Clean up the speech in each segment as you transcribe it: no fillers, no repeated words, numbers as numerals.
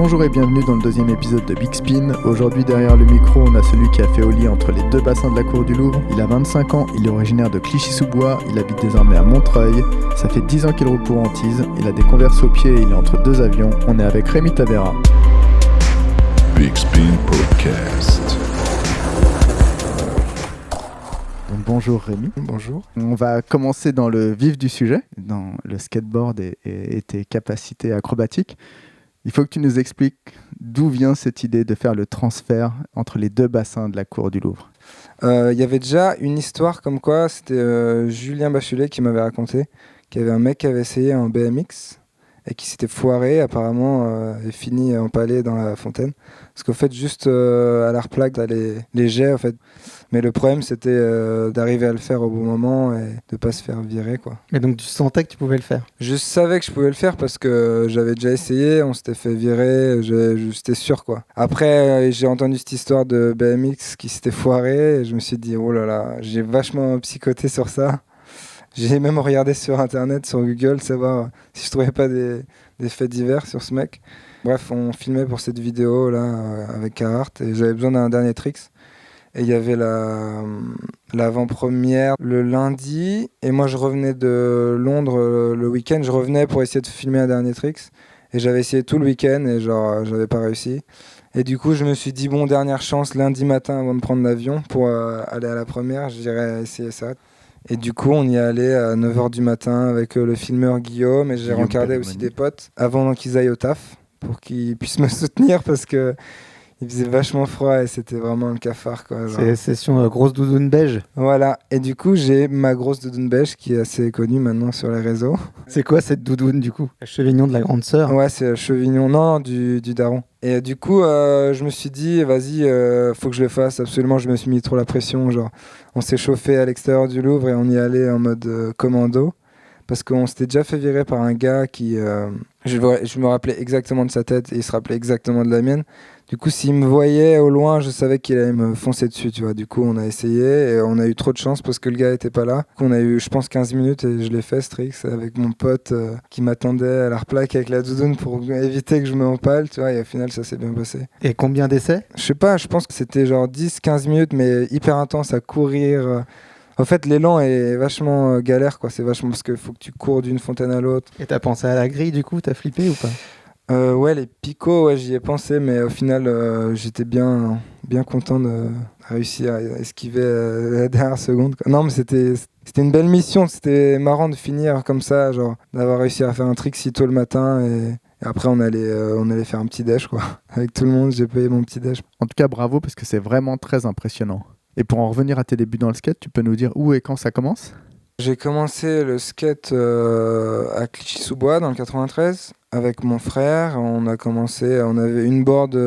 Bonjour et bienvenue dans le deuxième épisode de Big Spin. Aujourd'hui derrière le micro, on a celui qui a fait au lit entre les deux bassins de la cour du Louvre. Il a 25 ans, il est originaire de Clichy-sous-Bois, il habite désormais à Montreuil. Ça fait 10 ans qu'il roule pour Antise, il a des Converse aux pieds et il est entre deux avions. On est avec Rémi Tavera. Big Spin Podcast. Donc, bonjour Rémi. Bonjour. On va commencer dans le vif du sujet, dans le skateboard et tes capacités acrobatiques. Il faut que tu nous expliques d'où vient cette idée de faire le transfert entre les deux bassins de la cour du Louvre. Il y avait déjà une histoire comme quoi, c'était Julien Bachelet qui m'avait raconté qu'il y avait un mec qui avait essayé en BMX et qui s'était foiré apparemment et fini empalé dans la fontaine. Parce qu'au fait, juste à la replaque, t'as les jets en fait. Mais le problème, c'était d'arriver à le faire au bon moment et de pas se faire virer, quoi. Et donc tu sentais que tu pouvais le faire? Je savais que je pouvais le faire parce que j'avais déjà essayé, on s'était fait virer, j'étais sûr, quoi. Après, j'ai entendu cette histoire de BMX qui s'était foiré et je me suis dit, oh là là, j'ai vachement psychoté sur ça. J'ai même regardé sur internet, sur Google, savoir si je trouvais pas des faits divers sur ce mec. Bref, on filmait pour cette vidéo là avec Carhartt et j'avais besoin d'un dernier tricks. Et il y avait l'avant-première le lundi et moi je revenais de Londres le week-end. Je revenais pour essayer de filmer un dernier tricks et j'avais essayé tout le week-end et genre j'avais pas réussi. Et du coup je me suis dit bon, dernière chance lundi matin avant de prendre l'avion pour aller à la première, j'irai essayer ça. Et du coup, on y est allé à 9h du matin avec le filmeur Guillaume et j'ai rencardé aussi des potes avant qu'ils aillent au taf pour qu'ils puissent me soutenir parce que il faisait vachement froid et c'était vraiment le cafard, quoi. Genre. C'est session grosse doudoune beige. Voilà, et du coup, j'ai ma grosse doudoune beige qui est assez connue maintenant sur les réseaux. C'est quoi cette doudoune du coup? Le chevignon de la grande sœur? Ouais, c'est le chevignon, non, du daron. Et du coup, je me suis dit, vas-y, faut que je le fasse absolument. Je me suis mis trop la pression, genre, on s'est chauffé à l'extérieur du Louvre et on y allait en mode commando. Parce qu'on s'était déjà fait virer par un gars qui... je me rappelais exactement de sa tête et il se rappelait exactement de la mienne. Du coup, s'il me voyait au loin, je savais qu'il allait me foncer dessus, tu vois. Du coup, on a essayé et on a eu trop de chance parce que le gars était pas là. Du coup, on a eu, je pense, 15 minutes et je l'ai fait, ce trick, avec mon pote qui m'attendait à la replaque avec la doudoune pour éviter que je me empale, tu vois. Et au final, ça s'est bien passé. Et combien d'essais? Je sais pas, je pense que c'était genre 10-15 minutes, mais hyper intense à courir. En fait, l'élan est vachement galère, quoi. C'est vachement parce qu'il faut que tu cours d'une fontaine à l'autre. Et t'as pensé à la grille du coup? T'as flippé ou pas? Ouais, les picots, ouais, j'y ai pensé, mais au final, j'étais bien content de réussir à esquiver la dernière seconde, quoi. Non, mais c'était une belle mission. C'était marrant de finir comme ça, genre d'avoir réussi à faire un trick si tôt le matin et après on allait faire un petit déj, quoi. Avec tout le monde, j'ai payé mon petit déj. En tout cas, bravo parce que c'est vraiment très impressionnant. Et pour en revenir à tes débuts dans le skate, tu peux nous dire où et quand ça commence ? J'ai commencé le skate à Clichy-sous-Bois dans le 93 avec mon frère. On avait une board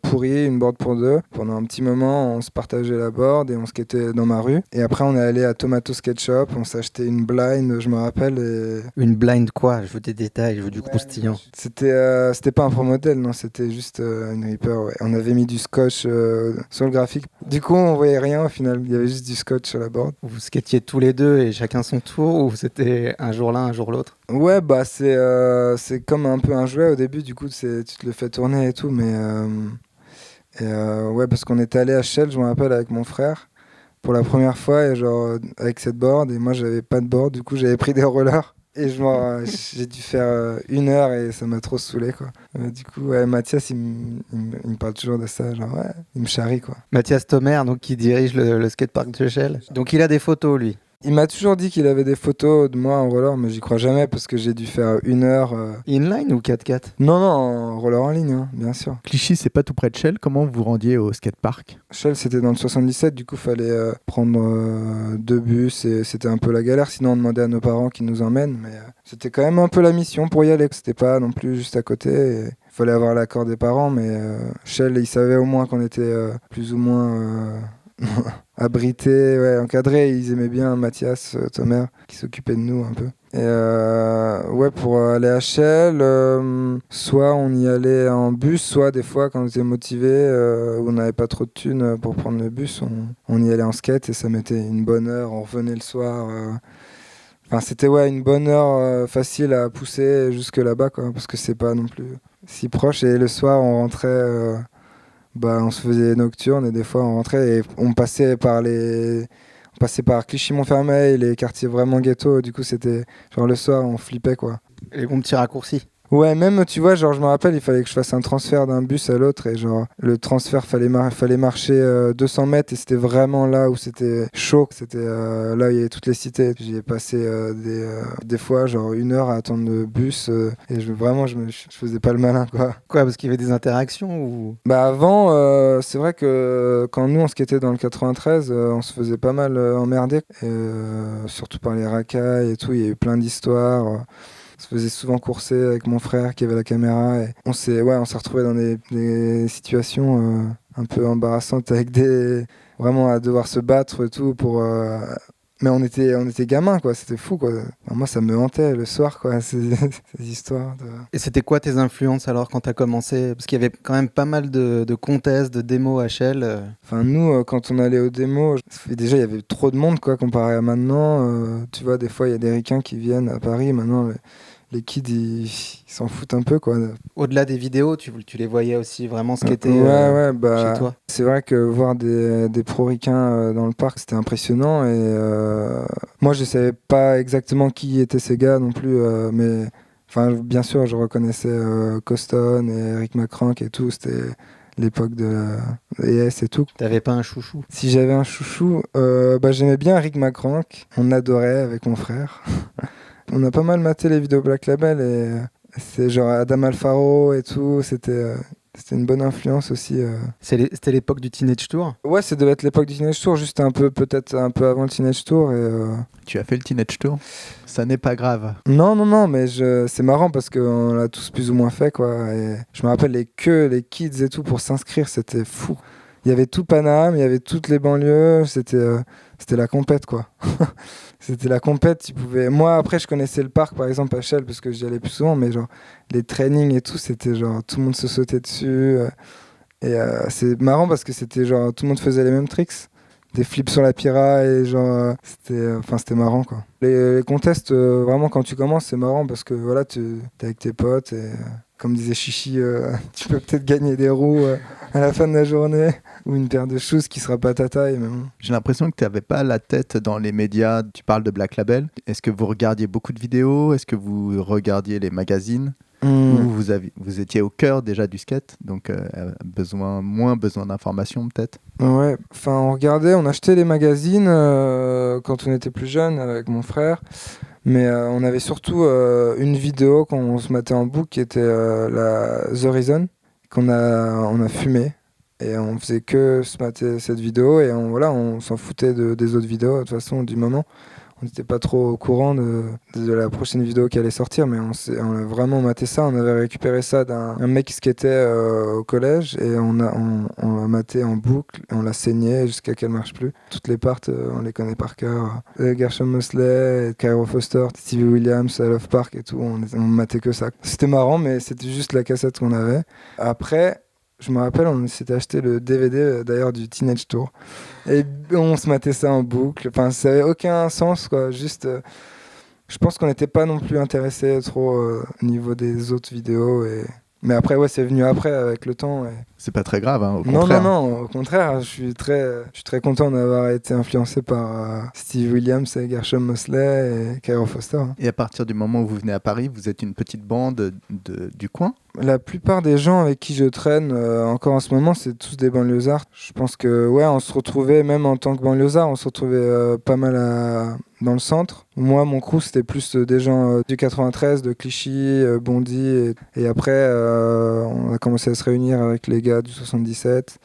pourrie, une board pour deux. Pendant un petit moment, on se partageait la board et on skatait dans ma rue. Et après, on est allé à Tomato Skate Shop, on s'est acheté une blind, je me rappelle. Et... Une blind quoi? Je veux des détails, je veux du croustillant. C'était pas un pro modèle, non, c'était juste une Reaper, ouais. On avait mis du scotch sur le graphique. Du coup, on voyait rien au final, il y avait juste du scotch sur la board. Vous skatiez tous les deux et chacun son tour ou c'était un jour l'un, un jour l'autre? Ouais, bah c'est comme un peu un jouet au début, du coup tu te le fais tourner et tout, mais ouais, parce qu'on était allé à Shell, je me rappelle, avec mon frère pour la première fois et genre avec cette board et moi j'avais pas de board, du coup j'avais pris des rollers et j'ai dû faire 1 heure et ça m'a trop saoulé, quoi. Du coup, ouais, Mathias il me parle toujours de ça, genre ouais, il me charrie, quoi. Mathias Thomer, donc qui dirige le skatepark de Shell. Donc il a des photos lui. Il m'a toujours dit qu'il avait des photos de moi en roller, mais j'y crois jamais parce que j'ai dû faire 1 heure. Inline ou 4x4? Non, en roller en ligne, hein, bien sûr. Clichy, c'est pas tout près de Shell. Comment vous vous rendiez au skatepark ? Shell, c'était dans le 77, du coup, fallait prendre 2 bus et c'était un peu la galère. Sinon, on demandait à nos parents qu'ils nous emmènent, mais c'était quand même un peu la mission pour y aller. C'était pas non plus juste à côté. Il fallait avoir l'accord des parents, mais Shell, ils savaient au moins qu'on était plus ou moins abrités, ouais, encadrés. Ils aimaient bien Mathias Thomer qui s'occupait de nous un peu. Et ouais, pour aller à Shell, soit on y allait en bus, soit des fois quand on était motivé, on n'avait pas trop de thunes pour prendre le bus, on y allait en skate et ça mettait une bonne heure. On revenait le soir Enfin, c'était une bonne heure facile à pousser jusque là-bas, quoi, parce que c'est pas non plus si proche. Et le soir, on rentrait, on se faisait nocturne et des fois on rentrait et on passait par Clichy-Montfermeil, les quartiers vraiment ghetto. Du coup, c'était genre le soir, on flippait, quoi. Les bons petits raccourcis. Ouais, même, tu vois, genre, je me rappelle, il fallait que je fasse un transfert d'un bus à l'autre et genre, le transfert, fallait marcher 200 mètres et c'était vraiment là où c'était chaud. C'était là où il y avait toutes les cités. J'y ai passé des fois, genre, 1 heure à attendre le bus et je faisais pas le malin, quoi. Quoi, parce qu'il y avait des interactions ou... Bah avant, c'est vrai que quand nous on skatait dans le 93, on se faisait pas mal emmerder, surtout par les racailles et tout. Il y a eu plein d'histoires. On se faisait souvent courser avec mon frère qui avait la caméra et on s'est retrouvés dans des situations un peu embarrassantes avec vraiment à devoir se battre et tout pour mais on était gamins, quoi, c'était fou, quoi. Alors moi ça me hantait le soir, quoi, ces histoires de... Et c'était quoi tes influences alors quand t'as commencé? Parce qu'il y avait quand même pas mal de contests, de démos HL. Enfin nous quand on allait aux démos, déjà il y avait trop de monde, quoi, comparé à maintenant. Tu vois, des fois il y a des ricains qui viennent à Paris, maintenant les kids ils s'en foutent un peu, quoi. Au-delà des vidéos, tu les voyais aussi vraiment skater chez toi? C'est vrai que voir des pro-ricains dans le parc, c'était impressionnant. Et moi, je savais pas exactement qui étaient ces gars non plus. Mais bien sûr, je reconnaissais Coston et Eric McCrank et tout. C'était l'époque de ES et tout. T'avais pas un chouchou? Si j'avais un chouchou, j'aimais bien Eric McCrank. On adorait avec mon frère. On a pas mal maté les vidéos Black Label et c'est genre Adam Alfaro et tout. C'était une bonne influence aussi. C'était l'époque du Teenage Tour? Ouais, ça devait être l'époque du Teenage Tour, juste peut-être un peu avant le Teenage Tour. Tu as fait le Teenage Tour? Ça n'est pas grave. Non, mais c'est marrant parce qu'on l'a tous plus ou moins fait, quoi. Et je me rappelle les kids et tout pour s'inscrire, c'était fou. Il y avait tout Paname, il y avait toutes les banlieues, c'était la compète, quoi. C'était la compète, Moi, après, je connaissais le parc, par exemple, à Chelles, parce que j'y allais plus souvent, mais genre, les trainings et tout, c'était genre, tout le monde se sautait dessus. C'est marrant parce que c'était genre, tout le monde faisait les mêmes tricks. Des flips sur la pyra et genre, c'était marrant, quoi. Les contests, vraiment, quand tu commences, c'est marrant parce que voilà, t'es avec tes potes et comme disait Chichi, tu peux peut-être gagner des roues à la fin de la journée ou une paire de shoes qui sera pas ta taille. Mais bon. J'ai l'impression que tu n'avais pas la tête dans les médias. Tu parles de Black Label. Est-ce que vous regardiez beaucoup de vidéos? Est-ce que vous regardiez les magazines? Ou vous étiez au cœur déjà du skate, donc moins besoin d'informations peut-être? Ouais, on regardait, on achetait les magazines quand on était plus jeune avec mon frère. Mais on avait surtout une vidéo qu'on se matait en boucle qui était la The Reason, qu'on a fumé. Et on faisait que se mater cette vidéo et on s'en foutait des autres vidéos de toute façon du moment. On n'était pas trop au courant de la prochaine vidéo qui allait sortir, mais on a vraiment maté ça. On avait récupéré ça d'un mec qui skatait au collège et on l'a maté en boucle et on l'a saigné jusqu'à qu'elle marche plus. Toutes les parts, on les connaît par cœur. Gershon Mosley, Cairo Foster, Stevie Williams, I Love Park et tout, on matait que ça. C'était marrant, mais c'était juste la cassette qu'on avait. Après, je me rappelle, on s'était acheté le DVD d'ailleurs du Teenage Tour et on se matait ça en boucle. Enfin, ça avait aucun sens, quoi. Juste, je pense qu'on n'était pas non plus intéressé trop au niveau des autres vidéos. Mais après, ouais, c'est venu après avec le temps. C'est pas très grave, hein, au contraire. Non, au contraire, je suis très content d'avoir été influencé par Steve Williams et Gershon Mosley et Cairo Foster. Et à partir du moment où vous venez à Paris, vous êtes une petite bande du coin? La plupart des gens avec qui je traîne encore en ce moment, c'est tous des banlieusards. Je pense que on se retrouvait, même en tant que banlieusard, on se retrouvait pas mal dans le centre. Moi, mon crew, c'était plus des gens du 93, de Clichy, Bondy. Et après, on a commencé à se réunir avec les gars du 77.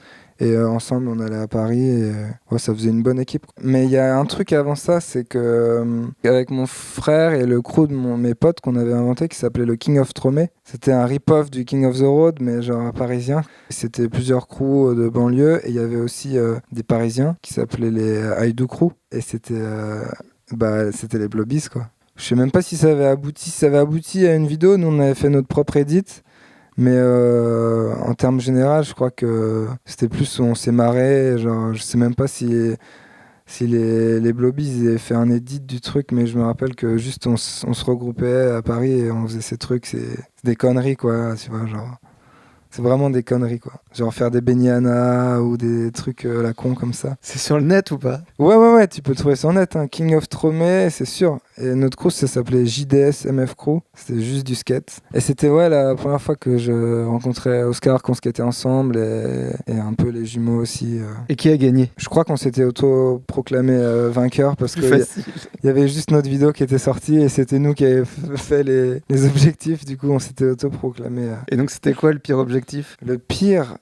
Et ensemble, on allait à Paris et ça faisait une bonne équipe. Mais il y a un truc avant ça, c'est que avec mon frère et le crew de mes potes qu'on avait inventé, qui s'appelait le King of Tromé. C'était un rip-off du King of the Road, mais genre parisien. C'était plusieurs crews de banlieue et il y avait aussi des Parisiens qui s'appelaient les Haïdou Crew. Et c'était les Blobbies, quoi. Je sais même pas si ça avait abouti. Si ça avait abouti à une vidéo, nous on avait fait notre propre edit. Mais en termes généraux, je crois que c'était plus où on s'est marré. Genre, je sais même pas si si les Blobies ils avaient fait un edit du truc, mais je me rappelle que juste on se regroupait à Paris et on faisait ces trucs, c'est des conneries quoi, tu vois, genre. C'est vraiment des conneries quoi. Genre faire des beignets ou des trucs à la con comme ça. C'est sur le net ou pas? Ouais, tu peux le trouver sur net, hein. King of Tromé, c'est sûr. Et notre crew, ça s'appelait JDS MF Crew. C'était juste du skate. Et c'était la première fois que je rencontrais Oscar, qu'on skatait ensemble et un peu les jumeaux aussi. Et qui a gagné? Je crois qu'on s'était auto-proclamé vainqueur parce qu'il y avait juste notre vidéo qui était sortie et c'était nous qui avions fait les objectifs. Du coup, on s'était auto-proclamé. Et donc, c'était quoi le pire objectif? Le pire,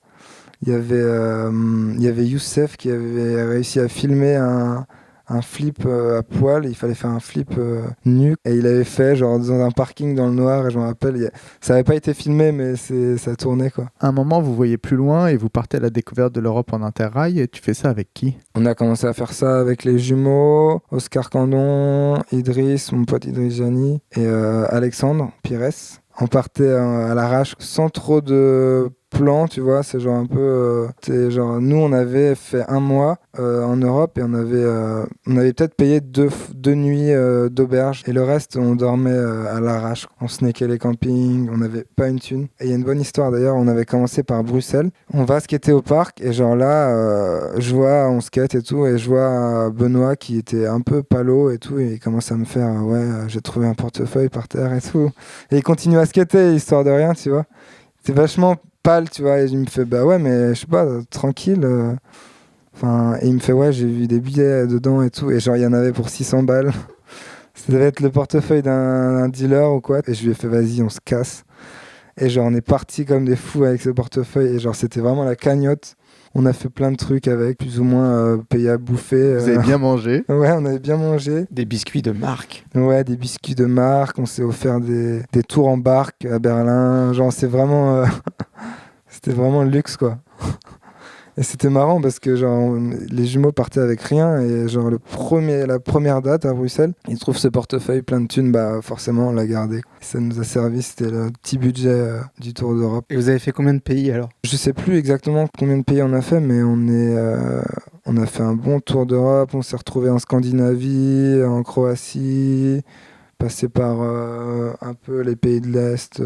il y avait Youssef qui avait réussi à filmer un flip à poil. Il fallait faire un flip nu. Et il avait fait genre dans un parking dans le noir. Et je me rappelle, ça n'avait pas été filmé, mais ça tournait quoi. À un moment, vous voyez plus loin et vous partez à la découverte de l'Europe en interrail. Et tu fais ça avec qui? On a commencé à faire ça avec les jumeaux, Oscar Candon, Idriss, mon pote Idriss Jani, et Alexandre Pires. On partait à l'arrache sans trop de plan, tu vois, c'est genre un peu genre nous on avait fait 1 mois en Europe et on avait peut-être payé deux nuits d'auberge et le reste on dormait à l'arrache, on snackait les campings, on n'avait pas une thune. Et il y a une bonne histoire d'ailleurs, on avait commencé par Bruxelles, on va skater au parc et genre là je vois on skate et tout et je vois Benoît qui était un peu palo et tout et il commence à me faire j'ai trouvé un portefeuille par terre et tout et il continue à skater histoire de rien, tu vois. C'est vachement pâle, tu vois, et il me fait bah ouais mais je sais pas, tranquille et il me fait j'ai vu des billets dedans et tout et genre il y en avait pour 600 balles. Ça devait être le portefeuille d'un dealer ou quoi et je lui ai fait vas-y on se casse et genre on est parti comme des fous avec ce portefeuille et genre c'était vraiment la cagnotte. On a fait plein de trucs avec, plus ou moins payé à bouffer. Vous avez bien mangé? Ouais, on avait bien mangé. Des biscuits de marque. Ouais, des biscuits de marque. On s'est offert des tours en barque à Berlin. Genre, c'est vraiment... c'était vraiment le luxe, quoi. Et c'était marrant parce que genre, les jumeaux partaient avec rien et genre la première date à Bruxelles, ils trouvent ce portefeuille plein de thunes, bah forcément on l'a gardé. Ça nous a servi, c'était le petit budget du Tour d'Europe. Et vous avez fait combien de pays alors? Je sais plus exactement combien de pays on a fait, mais on a fait un bon Tour d'Europe, on s'est retrouvé en Scandinavie, en Croatie, passé par un peu les pays de l'Est.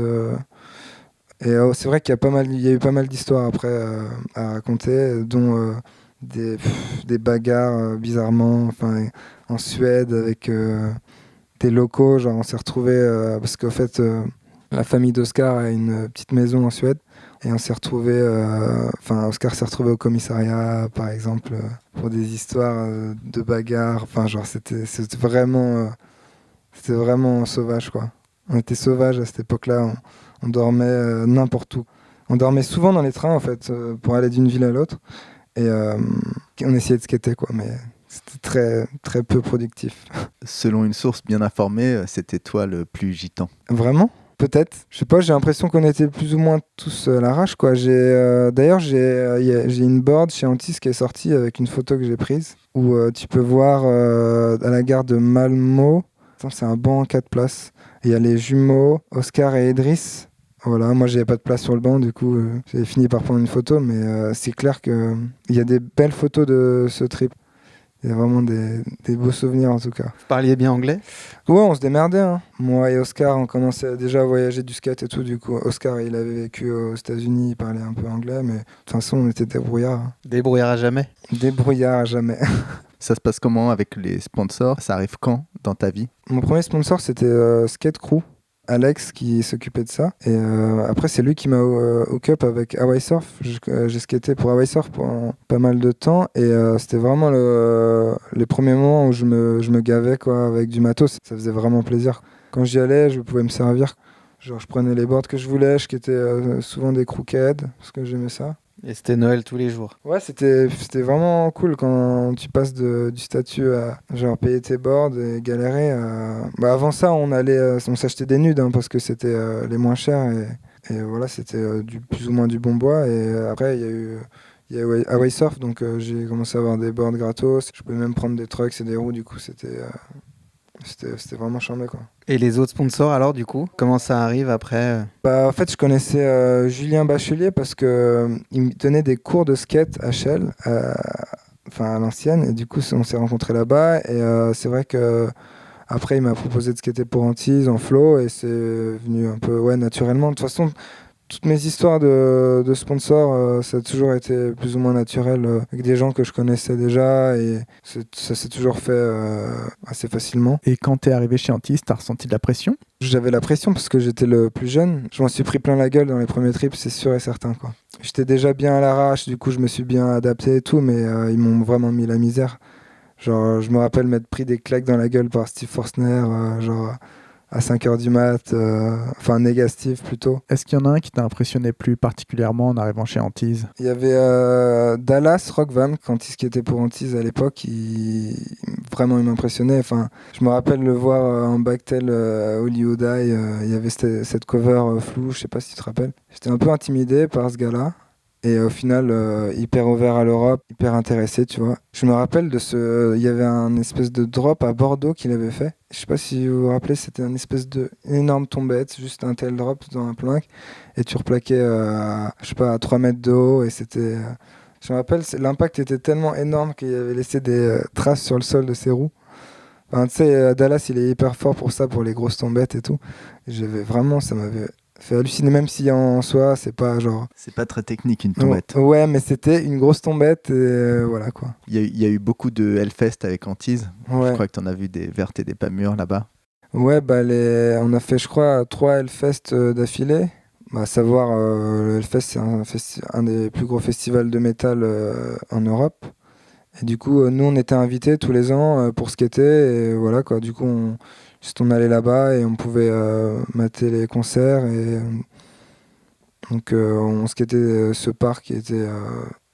Et c'est vrai qu'il y a eu pas mal d'histoires après à raconter, dont des bagarres bizarrement, en Suède avec des locaux. Genre on s'est retrouvés parce qu'en fait la famille d'Oscar a une petite maison en Suède et on s'est retrouvés. Oscar s'est retrouvé au commissariat par exemple pour des histoires de bagarres. Enfin genre c'était vraiment sauvage quoi. On était sauvages à cette époque-là. On dormait n'importe où. On dormait souvent dans les trains, en fait, pour aller d'une ville à l'autre. Et on essayait de skater, quoi, mais c'était très, très peu productif. Selon une source bien informée, c'était toi le plus gitan. Vraiment ? Peut-être. Je sais pas, j'ai l'impression qu'on était plus ou moins tous à l'arrache, quoi. D'ailleurs, j'ai une board chez Antis qui est sortie avec une photo que j'ai prise, où tu peux voir à la gare de Malmö. C'est un banc en 4 places. Il y a les jumeaux, Oscar et Idriss. Voilà, moi j'avais pas de place sur le banc, du coup j'ai fini par prendre une photo, mais c'est clair qu'il y a des belles photos de ce trip. Il y a vraiment des beaux souvenirs en tout cas. Vous parliez bien anglais? Ouais, on se démerdait. Hein. Moi et Oscar, on commençait déjà à voyager du skate et tout. Du coup, Oscar, il avait vécu aux États-Unis, il parlait un peu anglais, mais de toute façon, on était débrouillards. Hein. Débrouillards à jamais? Débrouillards à jamais. Ça se passe comment avec les sponsors? Ça arrive quand dans ta vie? Mon premier sponsor, c'était Skate Crew. Alex qui s'occupait de ça et après c'est lui qui m'a hook up avec Hawaii Surf. J'ai skaté pour Hawaii Surf pendant pas mal de temps et c'était vraiment les premiers moments où je me gavais quoi, avec du matos. Ça faisait vraiment plaisir. Quand j'y allais, je pouvais me servir. Genre je prenais les boards que je voulais, je skatais souvent des crooked parce que j'aimais ça. Et c'était Noël tous les jours. Ouais, c'était vraiment cool quand tu passes du statut à genre payer tes boards et galérer. Avant ça, on s'achetait des nudes parce que c'était les moins chers et voilà, c'était plus ou moins du bon bois. Et après, il y a eu Hawaii Surf, donc j'ai commencé à avoir des boards gratos. Je pouvais même prendre des trucks et des roues, du coup, c'était vraiment charmé quoi. Et les autres sponsors alors du coup, comment ça arrive après? En fait je connaissais Julien Bachelier parce que il me donnait des cours de skate à Shell. enfin à l'ancienne, et du coup on s'est rencontrés là-bas, et c'est vrai que après il m'a proposé de skater pour Antise en flow, et c'est venu un peu naturellement. De toute façon, toutes mes histoires de sponsors, ça a toujours été plus ou moins naturel, avec des gens que je connaissais déjà, et ça s'est toujours fait assez facilement. Et quand t'es arrivé chez Antis, t'as ressenti de la pression? J'avais la pression parce que j'étais le plus jeune. Je m'en suis pris plein la gueule dans les premiers trips, c'est sûr et certain, quoi. J'étais déjà bien à l'arrache, du coup je me suis bien adapté et tout, mais ils m'ont vraiment mis la misère. Genre, je me rappelle m'être pris des claques dans la gueule par Steve Forstner, genre à 5h du mat, enfin négatif plutôt. Est-ce qu'il y en a un qui t'a impressionné plus particulièrement en arrivant chez Antise? Il y avait Dallas Rockvam, quand il skatait pour Antise à l'époque, vraiment il m'impressionnait. Enfin, je me rappelle le voir en backtail Hollywood Eye, il y avait cette cover floue, je sais pas si tu te rappelles. J'étais un peu intimidé par ce gars-là. Et au final, hyper ouvert à l'Europe, hyper intéressé, tu vois. Je me rappelle il y avait un espèce de drop à Bordeaux qu'il avait fait. Je sais pas si vous vous rappelez, c'était une espèce de énorme tombette, juste un tel drop dans un plank. Et tu replaquais, je sais pas, à 3 mètres de haut. Et c'était... je me rappelle, l'impact était tellement énorme qu'il avait laissé des traces sur le sol de ses roues. Enfin, tu sais, Dallas, il est hyper fort pour ça, pour les grosses tombettes et tout. Et ça m'avait fait halluciner, même si en soi c'est pas genre, C'est pas très technique une tombette. ouais, mais c'était une grosse tombette, et voilà quoi. Il y a eu beaucoup de Hellfest avec Antise. Ouais, Je crois que t'en as vu des vertes et des pas mûres là-bas. ouais, bah on a fait je crois 3 Hellfest d'affilée, à savoir le Hellfest, c'est un des plus gros festivals de métal en Europe, et du coup nous on était invités tous les ans pour skater, et voilà quoi. Du coup on allait là-bas et on pouvait mater les concerts, et donc on skatait ce parc qui était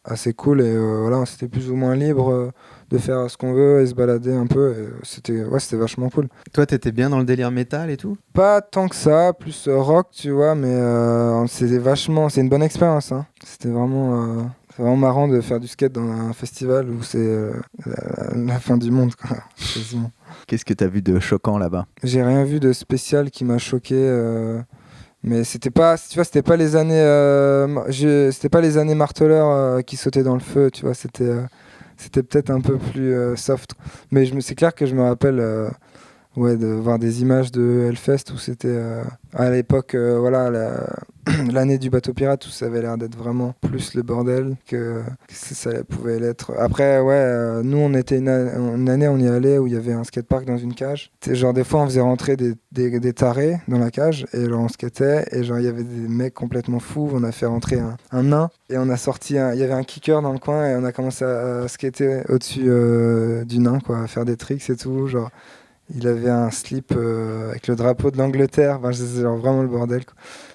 assez cool, et voilà, on était plus ou moins libre de faire ce qu'on veut et se balader un peu, et c'était vachement cool. Toi, t'étais bien dans le délire métal et tout? Pas tant que ça, plus rock, tu vois, mais c'est une bonne expérience, hein. C'est vraiment marrant de faire du skate dans un festival où c'est la fin du monde, quoi, quasiment. Qu'est-ce que t'as vu de choquant là-bas? J'ai rien vu de spécial qui m'a choqué, mais c'était pas, tu vois, c'était pas les années marteleurs qui sautaient dans le feu, tu vois, c'était peut-être un peu plus soft. Mais c'est clair que je me rappelle de voir des images de Hellfest où c'était à l'époque, voilà, l'année du bateau pirate, où ça avait l'air d'être vraiment plus le bordel que ça pouvait l'être. Après, nous on était une année, on y allait, où il y avait un skatepark dans une cage. C'est genre des fois on faisait rentrer des tarés dans la cage, et genre on skatait, et genre il y avait des mecs complètement fous. On a fait rentrer un nain, et on a sorti il y avait un kicker dans le coin, et on a commencé à skater au-dessus du nain, quoi, à faire des tricks et tout, genre. Il avait un slip avec le drapeau de l'Angleterre, enfin, c'est genre vraiment le bordel, quoi.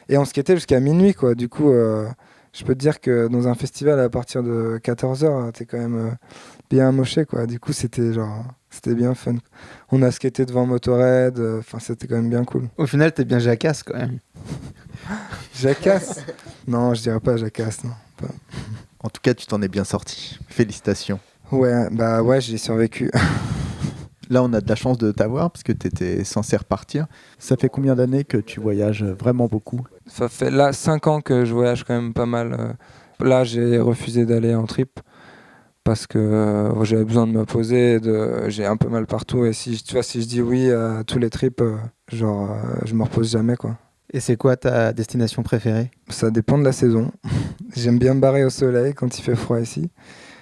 Et on skatait jusqu'à minuit, quoi. Du coup, je peux te dire que dans un festival, à partir de 14h, t'es quand même bien amoché, quoi. Du coup, c'était bien fun, quoi. On a skaté devant Motorhead, enfin c'était quand même bien cool. Au final, t'es bien jacasse quand même. Jacasse? Non, je dirais pas jacasse, non. Pas. En tout cas, tu t'en es bien sorti. Félicitations. Ouais, bah ouais, j'ai survécu. Là, on a de la chance de t'avoir parce que tu étais censé repartir. Ça fait combien d'années que tu voyages vraiment beaucoup? Ça fait là 5 ans que je voyage quand même pas mal. Là, j'ai refusé d'aller en trip parce que j'avais besoin de me poser. J'ai un peu mal partout, et si je dis oui à tous les trips, je me repose jamais, quoi. Et c'est quoi ta destination préférée? Ça dépend de la saison. J'aime bien me barrer au soleil quand il fait froid ici.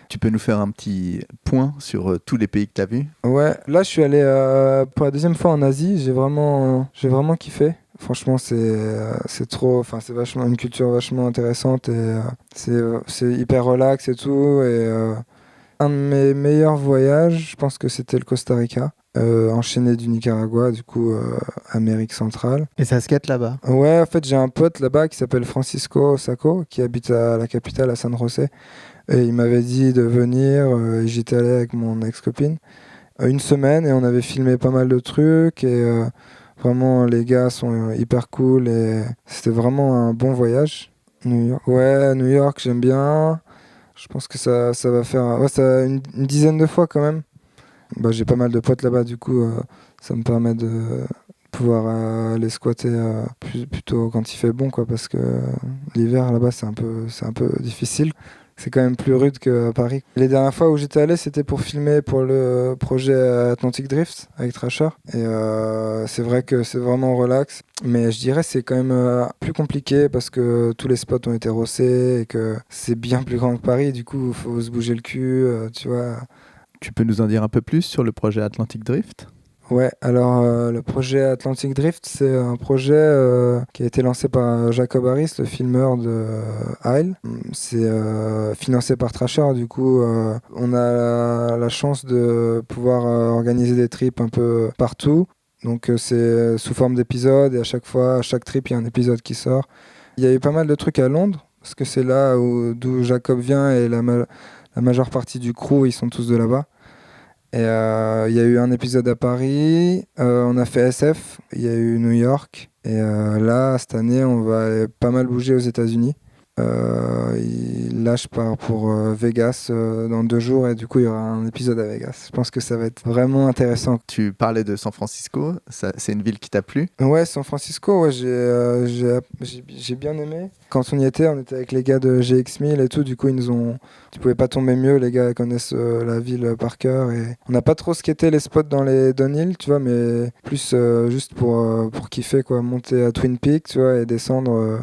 Tu peux nous faire un petit point sur tous les pays que tu as vus? Ouais, là je suis allé pour la deuxième fois en Asie, j'ai vraiment kiffé. Franchement, c'est trop, enfin c'est vachement une culture vachement intéressante, et c'est hyper relax et tout, et un de mes meilleurs voyages, je pense que c'était le Costa Rica, enchaîné du Nicaragua, du coup Amérique centrale. Et ça skate là-bas? Ouais, en fait j'ai un pote là-bas qui s'appelle Francisco Sacco, qui habite à la capitale, à San José. Et il m'avait dit de venir, et j'étais allé avec mon ex-copine 1 semaine, et on avait filmé pas mal de trucs, et vraiment les gars sont hyper cool, et c'était vraiment un bon voyage. New York, ouais, New York j'aime bien. Je pense que ça va faire une dizaine de fois quand même. Bah, j'ai pas mal de potes là-bas, du coup ça me permet de pouvoir aller squatter plutôt quand il fait bon, quoi, parce que l'hiver là-bas c'est un peu difficile. c'est quand même plus rude qu'à Paris. Les dernières fois où j'étais allé, c'était pour filmer pour le projet Atlantic Drift avec Thrasher. Et c'est vrai que c'est vraiment relax. Mais je dirais que c'est quand même plus compliqué parce que tous les spots ont été rossés et que c'est bien plus grand que Paris. Du coup, il faut se bouger le cul, tu vois. Tu peux nous en dire un peu plus sur le projet Atlantic Drift ? Ouais, alors le projet Atlantic Drift, c'est un projet qui a été lancé par Jacob Harris, le filmeur de Isle. C'est financé par Thrasher, du coup on a la chance de pouvoir organiser des trips un peu partout. Donc c'est sous forme d'épisodes et à chaque trip, il y a un épisode qui sort. Il y a eu pas mal de trucs à Londres, parce que c'est là d'où Jacob vient et la majeure partie du crew, ils sont tous de là-bas. Et il y a eu un épisode à Paris, on a fait SF, il y a eu New York, et là, cette année, on va pas mal bouger aux États-Unis. Là, je pars pour Vegas dans 2 jours, et du coup, il y aura un épisode à Vegas. Je pense que ça va être vraiment intéressant. Tu parlais de San Francisco, c'est une ville qui t'a plu ? Ouais, San Francisco, ouais, j'ai bien aimé. Quand on y était, on était avec les gars de GX1000 et tout, du coup, tu pouvais pas tomber mieux, les gars connaissent la ville par cœur. Et on n'a pas trop skaté les spots dans les downhill, tu vois, mais plus juste pour kiffer, quoi, monter à Twin Peaks, tu vois, et descendre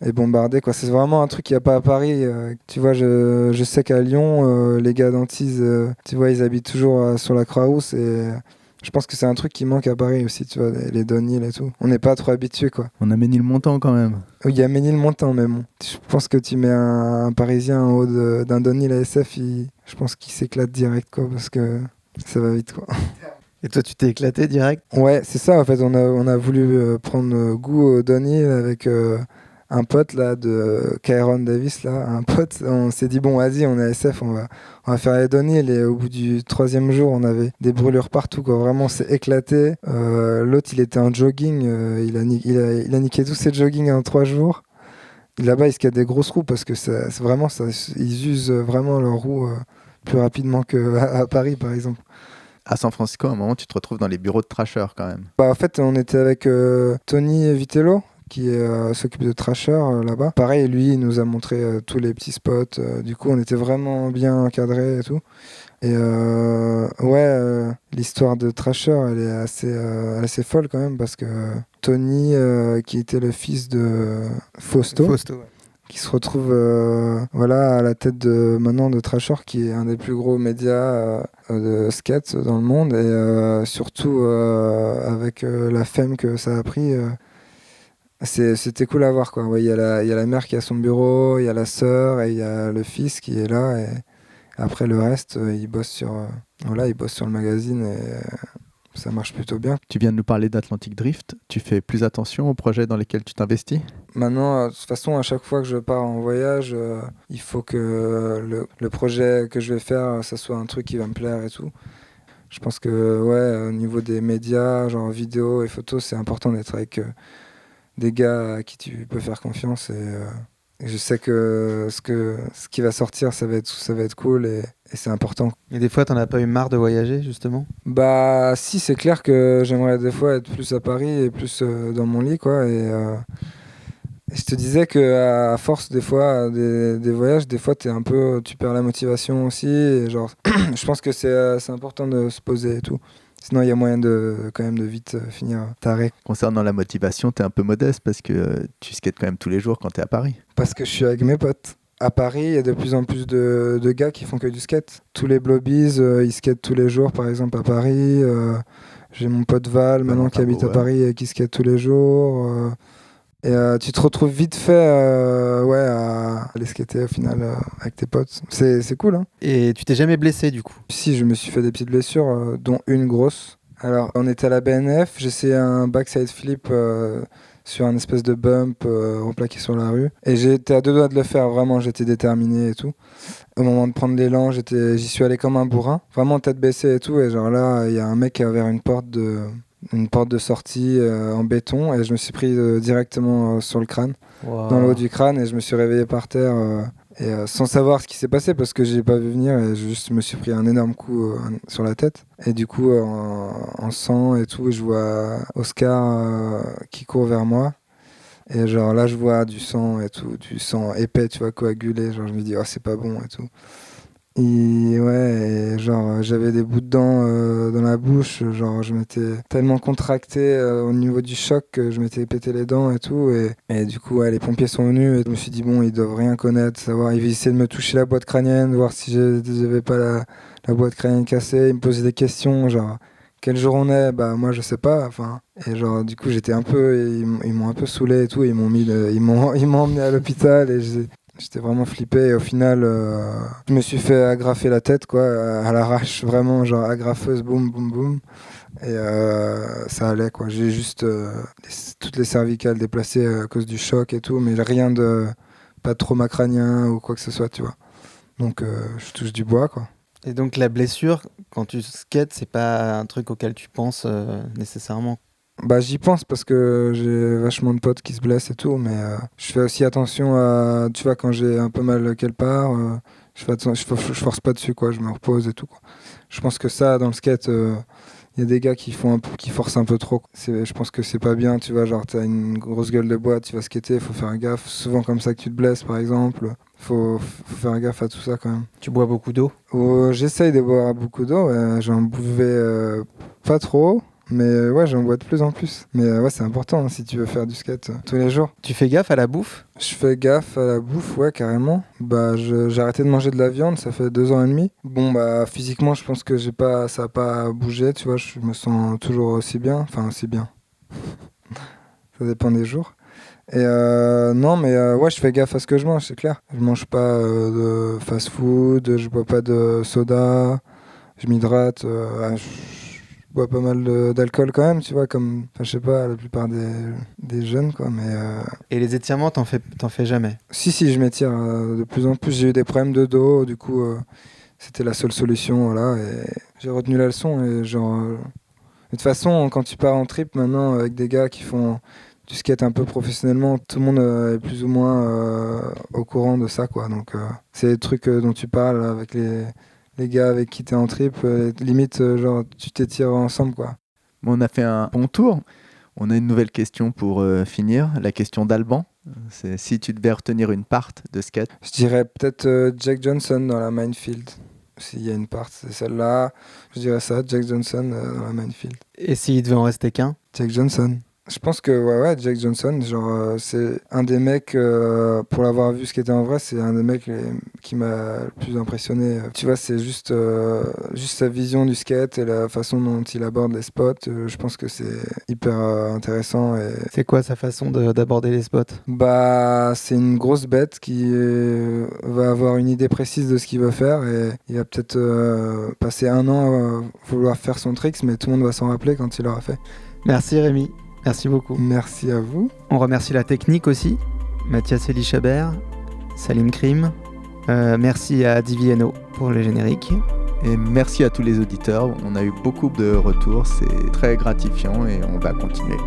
et bombarder, quoi. C'est vraiment un truc qu'il n'y a pas à Paris. Tu vois, je sais qu'à Lyon, les gars d'Antise, tu vois, ils habitent toujours sur la Croix-Rousse et je pense que c'est un truc qui manque à Paris aussi, tu vois, les downhill et tout. On n'est pas trop habitués, quoi. On a Ménilmontant quand même. Il y a Ménilmontant, mais bon. Je pense que tu mets un Parisien en haut d'un downhill à SF, je pense qu'il s'éclate direct, quoi, parce que ça va vite, quoi. Et toi, tu t'es éclaté direct ? Ouais, c'est ça, en fait. On a voulu prendre goût au downhill avec un pote là de Kyron Davis là, un pote. On s'est dit bon, vas-y, on est à SF, on va faire les downhill. Et au bout du 3e jour, on avait des brûlures partout, quoi. Vraiment, c'est éclaté. L'autre, il était en jogging, il a niqué tous ses joggings en 3 jours. Là-bas, il skate des grosses roues parce que c'est vraiment ça. Ils usent vraiment leurs roues plus rapidement qu'à Paris, par exemple. À San Francisco, à un moment, tu te retrouves dans les bureaux de Thrasher quand même. Bah, en fait, on était avec Tony Vitello, qui s'occupe de Thrasher là-bas. Pareil, lui, il nous a montré tous les petits spots. Du coup, on était vraiment bien encadrés et tout. Et l'histoire de Thrasher, elle est assez folle quand même, parce que Tony, qui était le fils de Fausto, ouais. qui se retrouve à la tête maintenant de Thrasher, qui est un des plus gros médias de skate dans le monde, et surtout avec la fame que ça a pris. C'était cool à voir, quoi. Ouais, il y a la mère qui a son bureau, il y a la sœur et il y a le fils qui est là, et après le reste, il bosse sur le magazine et ça marche plutôt bien. Tu viens de nous parler d'Atlantic Drift. Tu fais plus attention aux projets dans lesquels tu t'investis ? Maintenant, de toute façon, à chaque fois que je pars en voyage, il faut que le projet que je vais faire, ça soit un truc qui va me plaire et tout. Je pense que au niveau des médias, genre vidéo et photos, c'est important d'être avec des gars à qui tu peux faire confiance, et je sais que ce qui va sortir, ça va être cool, et c'est important. Et des fois, t'en as pas eu marre de voyager, justement ? Bah si, c'est clair que j'aimerais des fois être plus à Paris et plus dans mon lit, quoi, et je te disais que à force des fois des voyages, des fois tu perds la motivation aussi, et genre je pense que c'est important de se poser et tout. Sinon, il y a moyen quand même de vite finir taré. Concernant la motivation, t'es un peu modeste parce que tu skates quand même tous les jours quand t'es à Paris. Parce que je suis avec mes potes. À Paris, il y a de plus en plus de gars qui font que du skate. Tous les Blobies, ils skatent tous les jours, par exemple, à Paris. J'ai mon pote Val, maintenant, qui habite à Paris et qui skate tous les jours. Et tu te retrouves vite fait à aller skater au final avec tes potes. C'est cool, hein. Et tu t'es jamais blessé, du coup ? Si, je me suis fait des petites blessures, dont une grosse. Alors, on était à la BNF, j'ai essayé un backside flip sur un espèce de bump replaqué sur la rue. Et j'étais à 2 doigts de le faire, vraiment, j'étais déterminé et tout. Au moment de prendre l'élan, j'y suis allé comme un bourrin, vraiment tête baissée et tout. Et genre là, il y a un mec qui a ouvert une porte de sortie en béton, et je me suis pris directement sur le crâne, dans le haut du crâne, et je me suis réveillé par terre et sans savoir ce qui s'est passé parce que j'ai pas vu venir, et je me suis pris un énorme coup sur la tête, et du coup en sang et tout, je vois Oscar qui court vers moi, Et genre là, je vois du sang et tout, du sang épais, tu vois, coagulé. Genre, je me dis, oh, c'est pas bon et tout. Et ouais, et genre, j'avais des bouts de dents dans la bouche. Genre, je m'étais tellement contracté au niveau du choc que je m'étais pété les dents et tout. Et du coup, ouais, les pompiers sont venus et je me suis dit, bon, ils doivent rien connaître, savoir. Ils essayaient de me toucher la boîte crânienne, voir si j'avais pas la boîte crânienne cassée. Ils me posaient des questions, genre. Quel jour on est? Bah moi je sais pas. Enfin, et genre du coup j'étais un peu, ils m'ont un peu saoulé et tout. Ils m'ont emmené à l'hôpital et j'étais vraiment flippé. Et au final, je me suis fait agrafer la tête quoi, à l'arrache, vraiment genre agrafeuse, boum boum boum. Et ça allait quoi. J'ai juste toutes les cervicales déplacées à cause du choc et tout, mais rien de pas de trauma crânien ou quoi que ce soit, tu vois. Donc je touche du bois quoi. Et donc la blessure, quand tu skates, c'est pas un truc auquel tu penses nécessairement. Bah j'y pense parce que j'ai vachement de potes qui se blessent et tout, mais je fais aussi attention à, tu vois, quand j'ai un peu mal quelque part, je force pas dessus quoi, je me repose et tout quoi. Je pense que ça dans le skate, y a des gars qui forcent un peu trop. Je pense que c'est pas bien, tu vois, genre t'as une grosse gueule de bois, tu vas skater, faut faire gaffe. Souvent comme ça que tu te blesses par exemple. Faut faire gaffe à tout ça quand même. Tu bois beaucoup d'eau? J'essaye de boire beaucoup d'eau, j'en buvais pas trop. Mais ouais, j'en bois de plus en plus. Mais ouais, c'est important hein, si tu veux faire du skate tous les jours. Tu fais gaffe à la bouffe? Je fais gaffe à la bouffe, ouais, carrément. Bah, j'ai arrêté de manger de la viande, ça fait 2 ans et demi. Bon, bah, physiquement, je pense que ça a pas bougé, tu vois, je me sens toujours aussi bien. Enfin, aussi bien. Ça dépend des jours. Et non, mais ouais, je fais gaffe à ce que je mange, c'est clair. Je mange pas de fast-food, je bois pas de soda, je m'hydrate, je bois pas mal d'alcool quand même, tu vois, comme, je sais pas, la plupart des jeunes, quoi, mais... Et les étirements, t'en fais jamais? Si, je m'étire de plus en plus. J'ai eu des problèmes de dos, du coup, c'était la seule solution, voilà, et j'ai retenu la leçon, et genre... de toute façon, quand tu pars en trip, maintenant, avec des gars qui font du skate un peu professionnellement, tout le monde est plus ou moins au courant de ça, quoi, donc c'est les trucs dont tu parles avec les gars avec qui t'es en trip, limite, genre, tu t'étires ensemble, quoi. Bon, on a fait un bon tour. On a une nouvelle question pour finir, la question d'Alban. C'est si tu devais retenir une part de skate. Je dirais peut-être Jack Johnson dans la Minefield. S'il y a une part, c'est celle-là. Je dirais ça, Jack Johnson dans la Minefield. Et s'il devait en rester qu'un? Jack Johnson. Je pense que ouais, Jack Johnson, genre c'est un des mecs, pour l'avoir vu skater en vrai, c'est un des mecs qui m'a le plus impressionné. Tu vois, c'est juste sa vision du skate et la façon dont il aborde les spots. Je pense que c'est hyper intéressant. Et... C'est quoi sa façon d'aborder les spots? Bah, c'est une grosse bête qui va avoir une idée précise de ce qu'il veut faire et il va peut-être passer 1 an à vouloir faire son tricks, mais tout le monde va s'en rappeler quand il l'aura fait. Merci Rémi. Merci beaucoup. Merci à vous. On remercie la technique aussi, Mathias Elichabert, Salim Krim. Merci à Diviano pour le générique. Et merci à tous les auditeurs. On a eu beaucoup de retours, c'est très gratifiant et on va continuer.